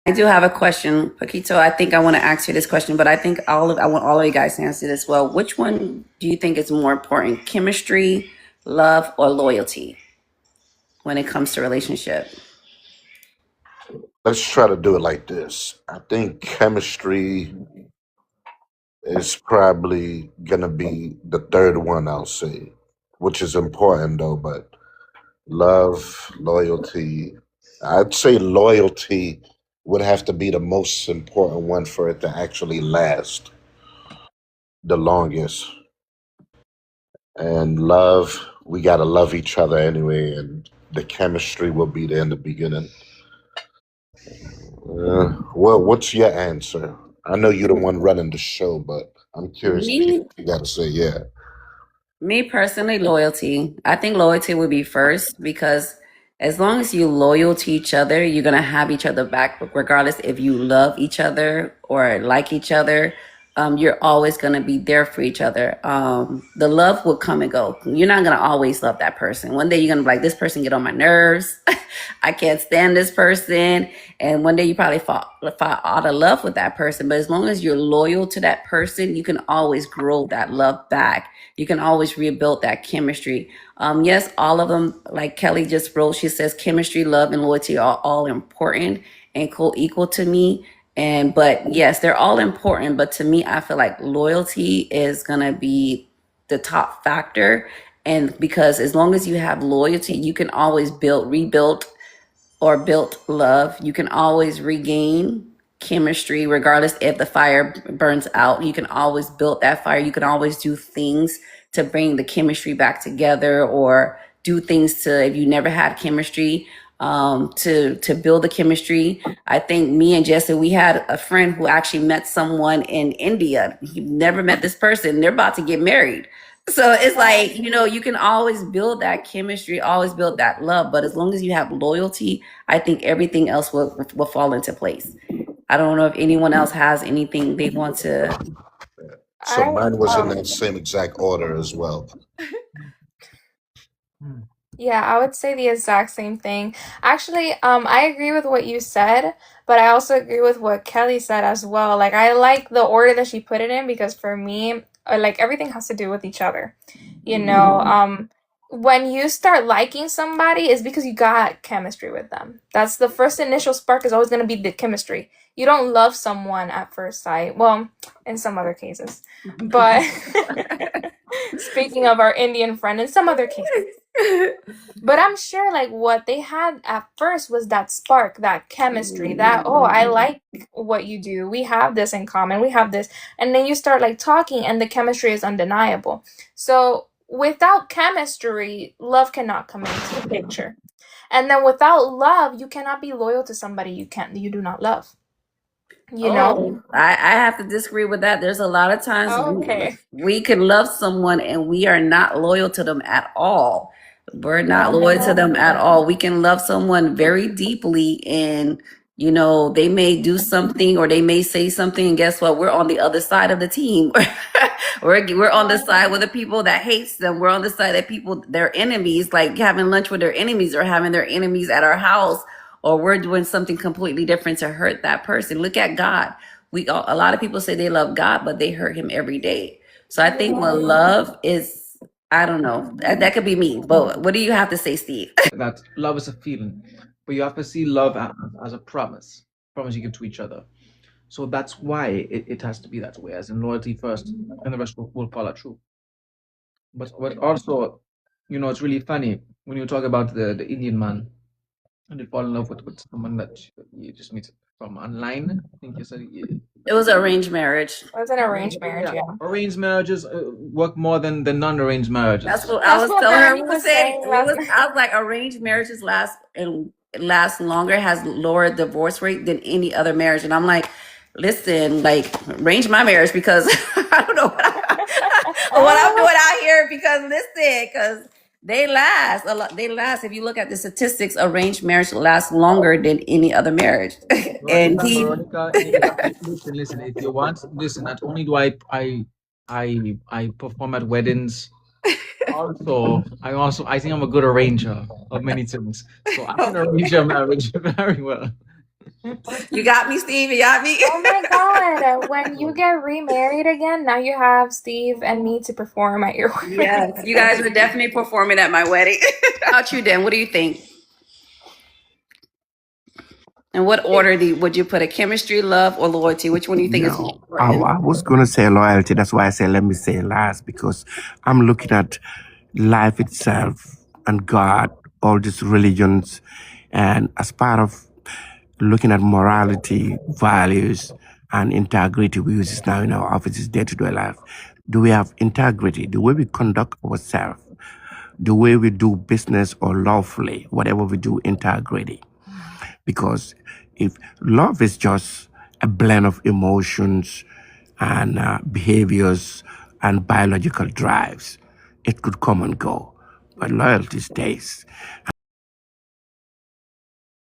I do have a question, Paquito. I think I want to ask you this question, but I want all of you guys to answer this well. Which one do you think is more important, chemistry, love, or loyalty when it comes to relationship? Let's try to do it like this. I think chemistry is probably gonna be the third one I'll say, which is important though, but love, loyalty. I'd say loyalty would have to be the most important one for it to actually last the longest. And love, we gotta love each other anyway, and the chemistry will be there in the beginning. Well, what's your answer? I know you're the one running the show, but I'm curious to hear Me, what you got to say. Yeah. me personally, loyalty. I think loyalty would be first because as long as you're loyal to each other, you're gonna have each other back, regardless if you love each other or like each other. You're always gonna be there for each other. The love will come and go. You're not gonna always love that person. One day you're gonna be like, this person get on my nerves. I can't stand this person. And one day you probably fall out of love with that person. But as long as you're loyal to that person, you can always grow that love back. You can always rebuild that chemistry. Yes, all of them, like Kelly just wrote, she says chemistry, love, and loyalty are all important and co-equal to me. And but yes, they're all important. But to me, I feel like loyalty is gonna be the top factor. And because as long as you have loyalty, you can always rebuild or built love. You can always regain chemistry, regardless if the fire burns out. You can always build that fire. You can always do things to bring the chemistry back together, or do things to if you never had chemistry, to build the chemistry. I think me and Jesse, we had a friend who actually met someone in India. He never met this person. They're about to get married. So it's like, you can always build that chemistry, always build that love. But as long as you have loyalty, I think everything else will fall into place. I don't know if anyone else has anything they want to. So I mine was in that same exact order as well. Hmm. Yeah, I would say the exact same thing. Actually, I agree with what you said, but I also agree with what Kelly said as well. Like, I like the order that she put it in because for me, like everything has to do with each other. You know, when you start liking somebody, it's because you got chemistry with them. That's the first initial spark is always going to be the chemistry. You don't love someone at first sight. Well, in some other cases. But speaking of our Indian friend, in some other cases. But I'm sure like what they had at first was that spark, that chemistry, that, oh, I like what you do. We have this in common. We have this. And then you start like talking and the chemistry is undeniable. So without chemistry, love cannot come into the picture. And then without love, you cannot be loyal to somebody you do not love. You know? Oh, I have to disagree with that. There's a lot of times Okay. we can love someone and we are not loyal to them at all. We're not loyal to them at all. We can love someone very deeply, and they may do something or they may say something, and guess what? We're on the other side of the team. We're on the side with the people that hates them. We're on the side of people, their enemies, like having lunch with their enemies or having their enemies at our house, or we're doing something completely different to hurt that person. Look at God. A lot of people say they love God, but they hurt him every day. So I think when love is, I don't know, that could be me. But what do you have to say, Steve? That love is a feeling, but you have to see love as a promise you give to each other. So that's why it has to be that way, as in loyalty first, and the rest will follow through. But also, it's really funny when you talk about the Indian man and you fall in love with someone that you just meet from online. I think you said It was arranged marriage. It was an arranged marriage, yeah. arranged marriages work more than non-arranged marriages. That's what I was what telling her. Bernie was saying last night. I was like, arranged marriages last longer, has lower divorce rate than any other marriage, and I'm like, listen, like, arrange my marriage because I don't know what I'm doing out here. Because they last a lot. They last. If you look at the statistics, arranged marriage lasts longer than any other marriage. And Veronica, listen. If you want, listen. Not only do I perform at weddings. I think I'm a good arranger of many things. So I can arrange your marriage very well. You got me, Steve. You got me. Oh my God. When you get remarried again, now you have Steve and me to perform at your wedding. Yes, you guys are definitely performing at my wedding. How about you, Dan? What do you think? In what order would you put it? Chemistry, love, or loyalty? Which one do you think is more No, I important? was going to say loyalty. That's why I say let me say last, because I'm looking at life itself and God, all these religions, and as part of looking at morality, values, and integrity we use this now in our offices, day-to-day life. Do we have integrity? The way we conduct ourselves, the way we do business or lawfully, whatever we do, integrity. Because if love is just a blend of emotions and behaviors and biological drives, it could come and go. But loyalty stays.